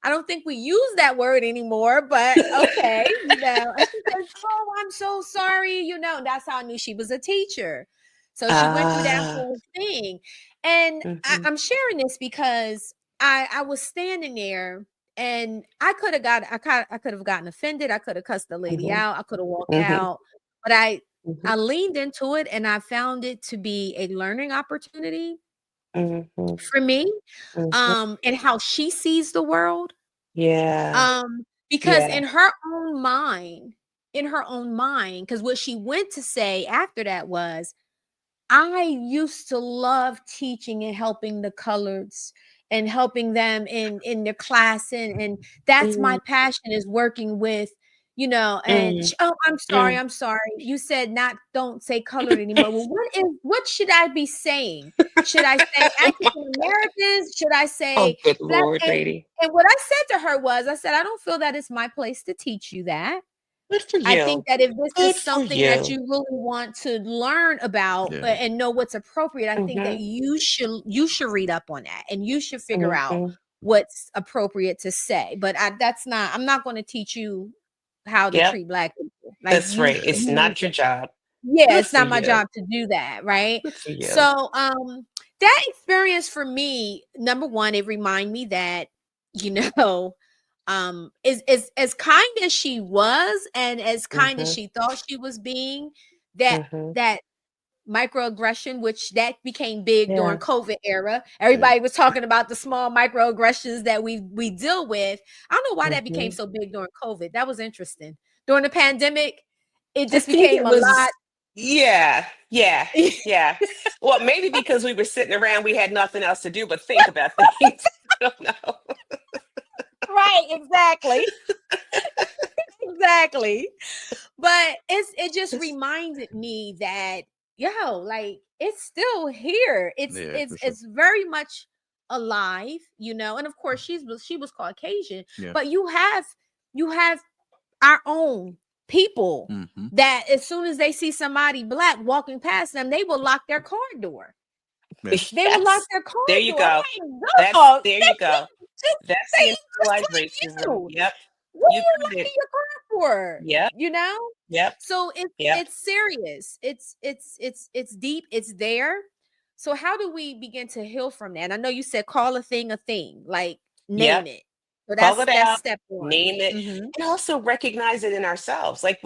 "I don't think we use that word anymore, but okay." And she says, "Oh, I'm so sorry." That's how I knew she was a teacher. So she went through that Ah, whole thing. And mhm, I'm sharing this because I was standing there, and I could have gotten offended. I could have cussed the lady mhm, out. I could have walked mhm, out. But I mhm, leaned into it, and I found it to be a learning opportunity mhm, for me, mhm. and how she sees the world. Yeah, Because yeah. in her own mind, because what she went to say after that was, "I used to love teaching and helping the coloreds and helping them in their class, and that's my Mm, passion, is working with, and mm, oh, I'm sorry, mm. I'm sorry. You said not don't say colored anymore. Well, what should I be saying? Should I say African Americans? Should I Oh, say good black?" Lord, And, lady. and what I said to her was, I said, "I don't feel that it's my place to teach you that. Good for I you. think that if this Good is for something that you. you really want to learn about Yeah. and know what's appropriate, I think that Mm-hmm. you should read up on that and you should figure out Mm-hmm. what's appropriate to say. But I'm not going to teach you how to Yep. treat Black people. Like That's right. It's you need not your to, job. yeah, Good it's for not my you. job to do that, right? Good for you. So that experience for me, number one, it reminded me that, you know, is as kind as she was and as kind as Mm-hmm. she thought she was being, that Mm-hmm. that microaggression, which that became big during Yeah. COVID era. Yeah. Everybody was talking about the small microaggressions that we deal with. I don't know why that became Mm-hmm. so big during COVID. That was interesting. During the pandemic, it I just think became it a lot. was, yeah, yeah, yeah. Well, maybe because we were sitting around, we had nothing else to do but think about things. I don't know. Right, exactly. Exactly. But it just reminded me that, yo, like it's still here. Yeah, for sure. It's very much alive, you know. And of course she was Caucasian, Yeah. but you have our own people Mm-hmm. that as soon as they see somebody Black walking past them, they will lock their car door. Yeah. They will lock Yes. their car There you door. I'm go. like, dog, There you go. That's they the just internalized like racism. you. Yep. What are You you got it. locking your car for? Yep. You know? Yep. So Yep. it's serious. It's deep. It's there. So how do we begin to heal from that? And I know you said call a thing, like Yep. name it. So Call it that's out, step one. name it, Mm-hmm. and also recognize it in ourselves. Like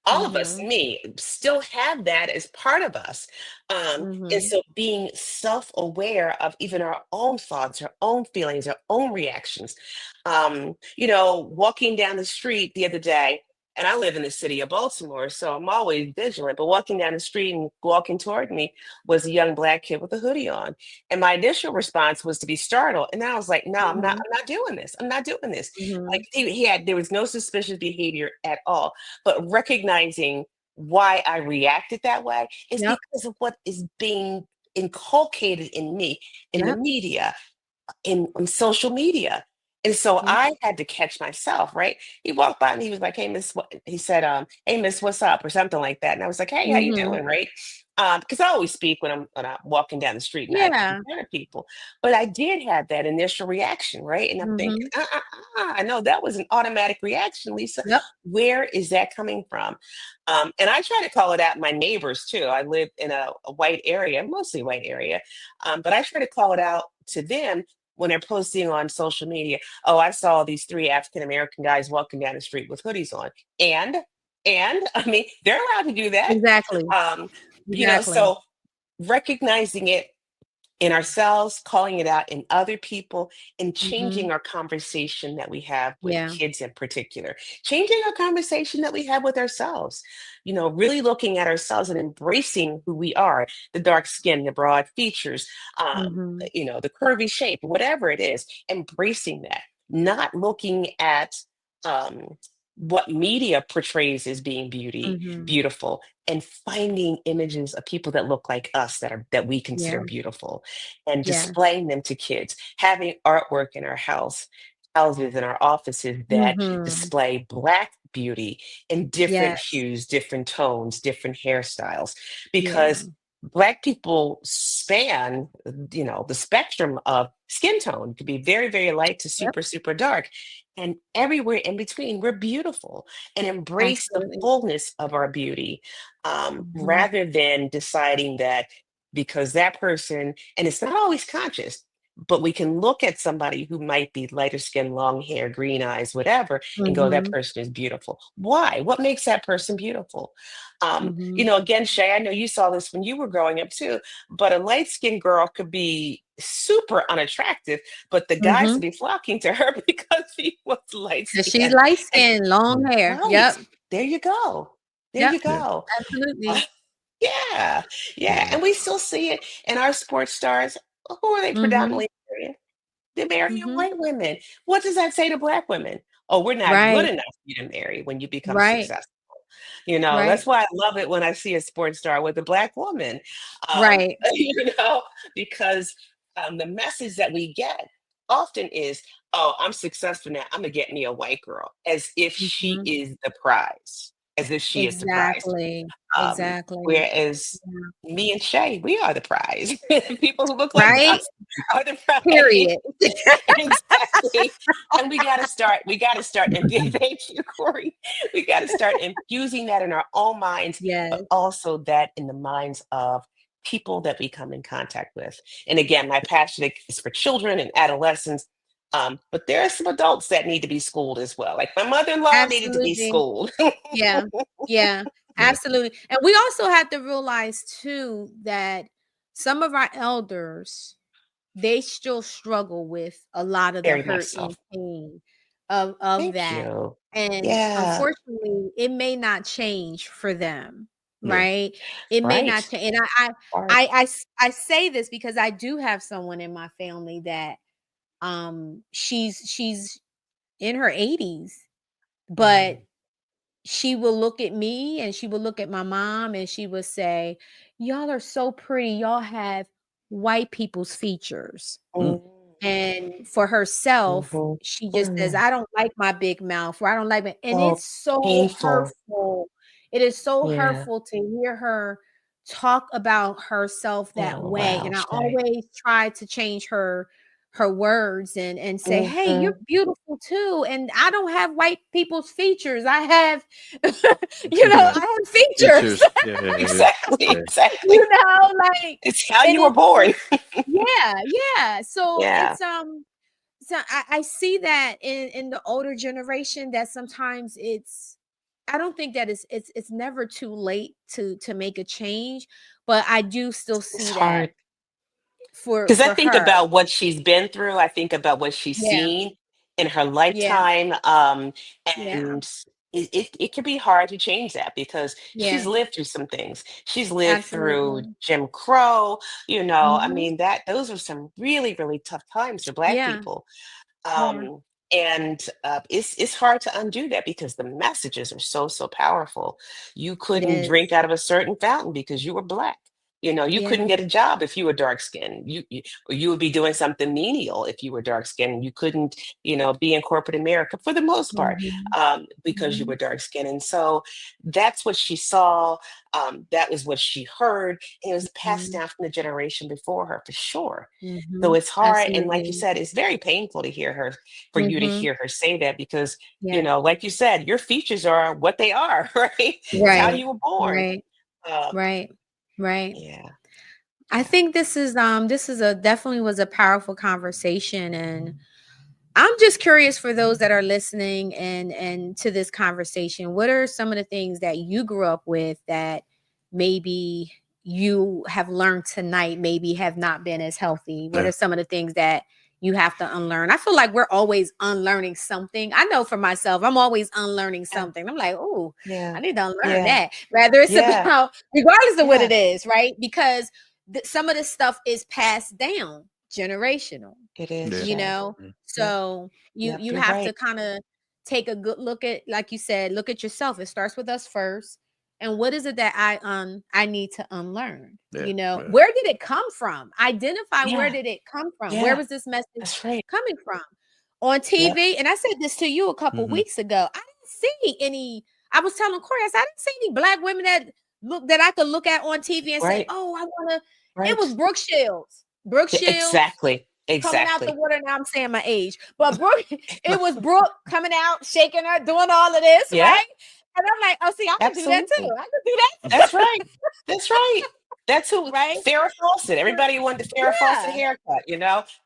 all of us, Mm-hmm. me, still have that as part of us. And Mm-hmm. so being self-aware of even our own thoughts, our own feelings, our own reactions. Walking down the street the other day, and I live in the city of Baltimore, so I'm always vigilant, but walking down the street and walking toward me was a young Black kid with a hoodie on. And my initial response was to be startled. And then I was like, no, Mm-hmm. I'm not doing this. I'm not doing this. Mm-hmm. Like there was no suspicious behavior at all. But recognizing why I reacted that way is Yep. because of what is being inculcated in me in the Yep. media, on social media. And so Yep. I had to catch myself, right? He walked by and he was like, "Hey, Miss," he said, "Hey, Miss, what's up?" or something like that. And I was like, "Hey, how you Mm-hmm. doing?" Right? Because I always speak when I'm walking down the street and I Yeah. encounter people. But I did have that initial reaction, right? And I'm thinking, Mm-hmm. I know that was an automatic reaction, Lisa. Yep. Where is that coming from? And I try to call it out in my neighbors too. I live in a white area, mostly white area, but I try to call it out to them when they're posting on social media. Oh, I saw these three African American guys walking down the street with hoodies on. And I mean, they're allowed to do that. Exactly. Um, Exactly. so recognizing it in ourselves, calling it out in other people, and Mm-hmm. changing our conversation that we have with Yeah. kids in particular, changing our conversation that we have with ourselves, really looking at ourselves and embracing who we are, the dark skin, the broad features, Mm-hmm. the curvy shape, whatever it is, embracing that, not looking at um, what media portrays as being Mm-hmm. beautiful, and finding images of people that look like us that we consider Yeah. beautiful and Yeah. displaying them to kids, having artwork in our houses and our offices that Mm-hmm. display Black beauty in different Yes. hues, different tones, different hairstyles, Yeah. because Black people span, the spectrum of skin tone. It could be very, very light to Yep. super, super dark. And everywhere in between, we're beautiful, and embrace the Absolutely. fullness of our beauty, Mm-hmm. rather than deciding that because that person, and it's not always conscious, but we can look at somebody who might be lighter skin, long hair, green eyes, whatever, and go, that Mm-hmm. person is beautiful. Why? What makes that person beautiful? Mm-hmm. Again, Shay, I know you saw this when you were growing up too, but a light skinned girl could be super unattractive, but the guys Mm-hmm. would be flocking to her because she was light Cause she's skinned. light And skinned, long hair. right, Yep. there you go. There Yep. you Yeah. go. Absolutely. Yeah, yeah. Yeah. And we still see it in our sports stars. Who are they Mm-hmm. predominantly marrying? They're marrying Mm-hmm. white women. What does that say to Black women? Oh, we're not good Right. enough for you to marry when you become Right. successful. Right. That's why I love it when I see a sports star with a Black woman. Um, Right. you because the message that we get often is, oh, I'm successful now, I'm gonna get me a white girl, as if she Mhm. is the prize, as if she is the prize. Exactly. Um, Exactly. Whereas Yeah. me and Shay, we are the prize. People who look like Right? us are the prize. Period. Exactly. And we gotta start, and thank you, Corey. We gotta start infusing that in our own minds, but Yes. also that in the minds of people that we come in contact with. And again, my passion is for children and adolescents. But there are some adults that need to be schooled as well. Like my mother-in-law needed to be Absolutely. schooled. Yeah. Yeah. Yeah. Absolutely. And we also have to realize too that some of our elders, they still struggle with a lot of the Very much hurt so. and pain of Thank that. you. And Yeah. unfortunately, it may not change for them, Yeah. right? It may not Right. change. And Hard. I say this because I do have someone in my family that she's in her 80s, but Mm. she will look at me and she will look at my mom and she will say, "Y'all are so pretty. Y'all have white people's features." Mm. Mm. And for herself, Mhm. she just says, Mm. "I don't like my big mouth," or "I don't like my," and Oh, it's so painful. hurtful. It is so Yeah. hurtful to hear her talk about herself that Oh, way. wow, And I Shay. always try to change her words and say, "Hey, you're Mhm. beautiful too. And I don't have white people's features. I have, Yeah. I have features." Features. Yeah. Yeah. Yeah. Exactly, Yeah. exactly. Like, It's how and you were it's born. yeah, yeah. So Yeah. it's so I see that in the older generation that sometimes I don't think that it's never too late to make a change, but I do still It's see that hard. Because I for think her. about what she's been through. I think about what she's Yeah, seen in her yeah, lifetime. yeah, And it can be hard to change that because she's yeah, lived through some things. She's lived through absolutely. Jim Crow, I Hmm. mean, those are some really, really tough times for Black Yeah, people. yeah, And it's hard to undo that because the messages are so powerful. You it couldn't drink is. out of a certain fountain because you were Black. You Yeah. couldn't get a job if you were dark skinned. Or you would be doing something menial if you were dark skinned. You couldn't, be in corporate America for the most part, Hmm. because you Hmm. were dark skinned. And so that's what she saw. That was what she heard. And it was passed Hmm. down from the generation before her for sure. So Hmm. it's hard. And like you Absolutely. said, it's very painful for you to Hmm. hear her say that because, Yeah. like you said, your features are what they are, right? It's how Right. you were born. Right. Uh, Right. Right. yeah. I Yeah. think this is a definitely was a powerful conversation, and I'm just curious for those that are listening and to this conversation, what are some of the things that you grew up with that maybe you have learned tonight maybe have not been as healthy? What Yeah. are some of the things that you have to unlearn? I feel like we're always unlearning something. I know for myself, I'm always unlearning Yeah. something. I'm like, "Oh, Yeah. I need to unlearn Yeah. that." Rather it's Yeah. about regardless of what Yeah. it is, right? Because some of this stuff is passed down generational, It is, Yeah. you Shay. know. Mm. Yep. So you Yep. you You're have to right. kind of take a good look at, like you said, look at yourself. It starts with us first. And what is it that I need to unlearn? Yeah. Yeah. Where did it come from? Identify, where Yeah. did it come from? Where Yeah. was this message That's right. coming from? On Yep. TV, and I said this to you a couple Hmm. weeks ago. I didn't see any. I was telling Corey, I said I didn't see any Black women that I could look at on TV and say, Right. "Oh, I want to." It was Right. Brooke Shields. Brooke Yeah, Shields exactly. coming out the Exactly. water. Now I'm saying my age, but Brooke, it was Brooke coming out, shaking her, doing all of this, Yeah. right? And I'm like, "Oh, see, I can do that too. Absolutely. I can do that, That's right. That's right. That's who right?" Farrah Fawcett. Everybody wanted the Farrah Fawcett Yeah, haircut.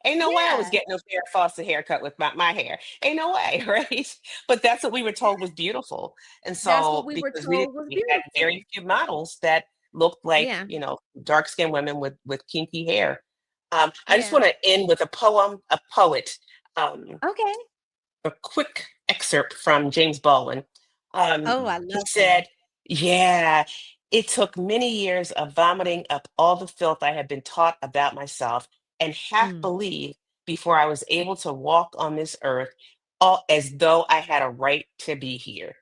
Ain't no way I was yeah. getting no Farrah Fawcett haircut with my hair. Ain't no way, right? But that's what we were told was beautiful. And That's what so we were because we didn't told was we had beautiful. very few models that looked like, Yeah, dark skinned women with kinky hair. I just yeah. want to end with a poet. Um, Okay. a quick excerpt from James Baldwin. Oh, I He love him. said, "Yeah, it took many years of vomiting up all the filth I had been taught about myself and half Mm, believe before I was able to walk on this earth, all as though I had a right to be here."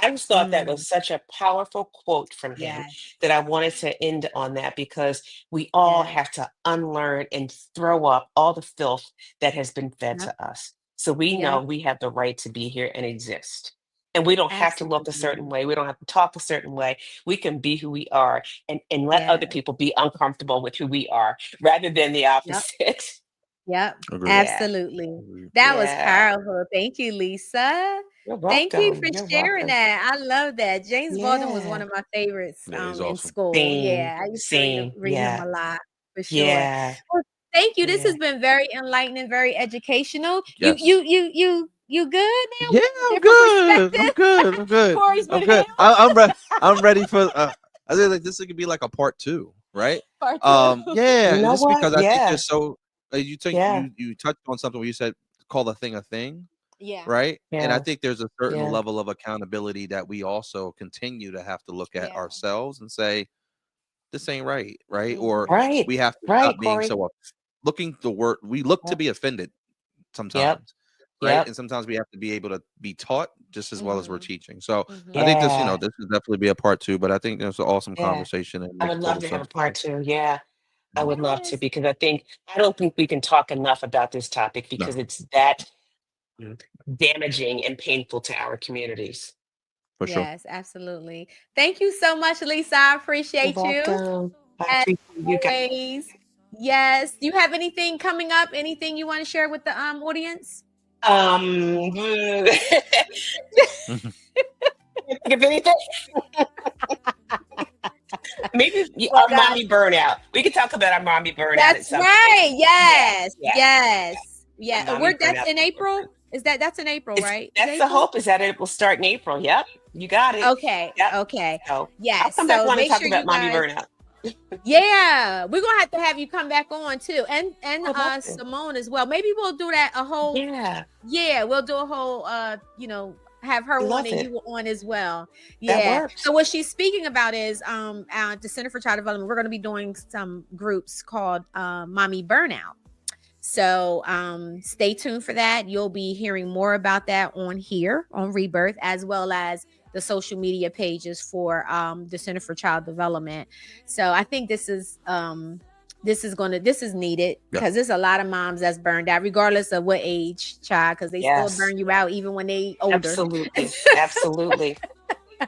I just thought that was such a powerful quote from him that I wanted to end on that, because we all have to unlearn and throw up all the filth that has been fed to us. So we know we have the right to be here and exist. And we don't have to look a certain way. We don't have to talk a certain way. We can be who we are, and let other people be uncomfortable with who we are, rather than the opposite. Yep, Agreed. absolutely. That was powerful. Thank you, Lisa. You're welcome. Thank you for You're sharing welcome. that. I love that. James Baldwin was one of my favorites Yeah, he's in awesome. school. Same, I used to same. read him Yeah, a lot, for sure. yeah, Well, thank you. This yeah. has been very enlightening, very educational. Yes. You good now? Yeah, I'm good. Perspective? I'm good. I'm good. Corey's I'm been good. held. I'm ready for. I think like this could be like a part 2, right? Part 2. Yeah, You know just what? because I think Yeah, there's so you think yeah, you touched on something where you said call a thing, Yeah. right? And I yeah, think there's a certain yeah, level of accountability that we also continue to have to look at ourselves and say this ain't right, right? Or right, we have to right, stop being Corey. so looking the word. We look to Yep, be offended yep, sometimes, right? yep, And sometimes we have to be able to be taught just as well as we're teaching. So I Mhm. think this, yeah, this would definitely be a part 2, but I think there's an awesome yeah. conversation and I makes would love total to have a sense. part 2. Yeah, I would love to, Yes. because I don't think we can talk enough about this topic, No, because it's that damaging and painful to our communities. for sure. Yes, absolutely. Thank you so much, Lisa. I You're appreciate you. welcome. I As appreciate you guys. always. Yes. Do you have anything coming up? Anything you want to share with the audience? Think of anything? Maybe Well, our mommy burnout. We could talk about our mommy burnout at that's some right. point. Yes. Yeah, Yes. yeah. Yeah. Mommy That's burnout. in April. That's in April, right? That's the hope, is that it will start in April. Yep, you got it. Okay. Yep. Okay. So I'll Yes. come back So on and make talk sure about you mommy guys. burnout. Yeah, we're gonna have you come back on too, and I'd love to. Simone as well. Maybe we'll do that a whole. Yeah, We'll do a whole. Have her on love and it. you on as well. That Yeah. works. So what she's speaking about is at the Center for Child Development, we're going to be doing some groups called Mommy Burnout. So stay tuned for that. You'll be hearing more about that on here on Rebirth, as well as the social media pages for the Center for Child Development. So I think this is needed, because there's a lot of moms that's burned out, regardless of what age, child, because they still burn you out even when they older. Absolutely. Absolutely.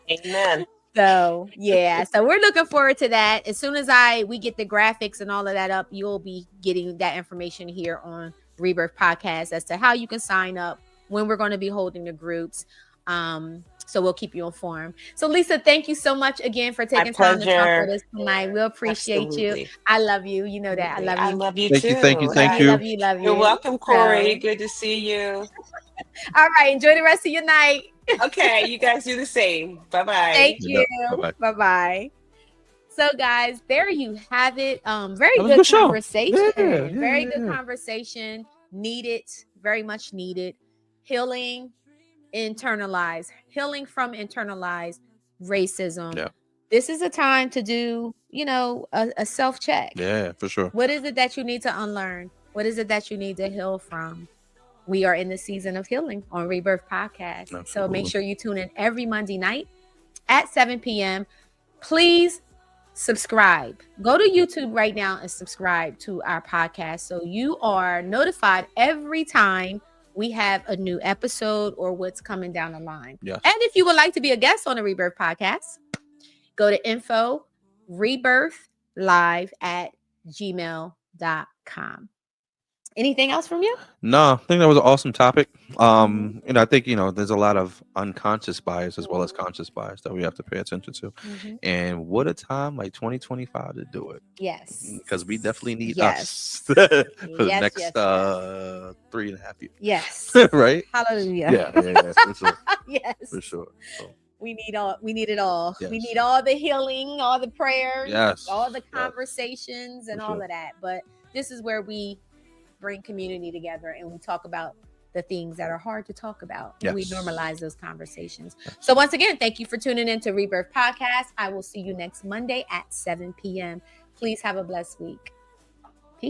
Amen. So so we're looking forward to that. As soon as we get the graphics and all of that up, you'll be getting that information here on Rebirth Podcast as to how you can sign up, when we're going to be holding the groups. So we'll keep you informed. So Lisa, thank you so much again for taking time to talk with us tonight. We appreciate you. I love you. You know that. I love you Thank too. you. Thank you. Thank you. Love you. You're welcome, Corey. So, good to see you. all right. Enjoy the rest of your night. Okay, you guys do the same. Bye-bye. Thank you. Bye-bye. Bye-bye. So guys, there you have it. Very That was a good good show. conversation. Yeah, Very yeah, good yeah. conversation. Needed, very much needed. Healing from internalized racism. Yeah. This is a time to do, a self-check. Yeah, for sure. What is it that you need to unlearn? What is it that you need to heal from? We are in the season of healing on Rebirth Podcast. Absolutely. So make sure you tune in every Monday night at 7 p.m. Please subscribe. Go to YouTube right now and subscribe to our podcast, so you are notified every time we have a new episode or what's coming down the line. Yes. And if you would like to be a guest on the Rebirth Podcast, go to info@rebirthlive@gmail.com. Anything else from you? No, I think that was an awesome topic. And I think, there's a lot of unconscious bias as well as conscious bias that we have to pay attention to. And what a time like 2025 to do it. Yes. Because we definitely need us for the next 3.5 years. Yes. Right? Hallelujah. Yeah, for sure. Yes. For sure. So, we need it all. Yes. We need all the healing, all the prayers, yes, all the conversations and all of that. But this is where we bring community together and we talk about the things that are hard to talk about. Yes. We normalize those conversations. So once again, thank you for tuning in to Rebirth Podcast. I will see you next Monday at 7 p.m. Please have a blessed week.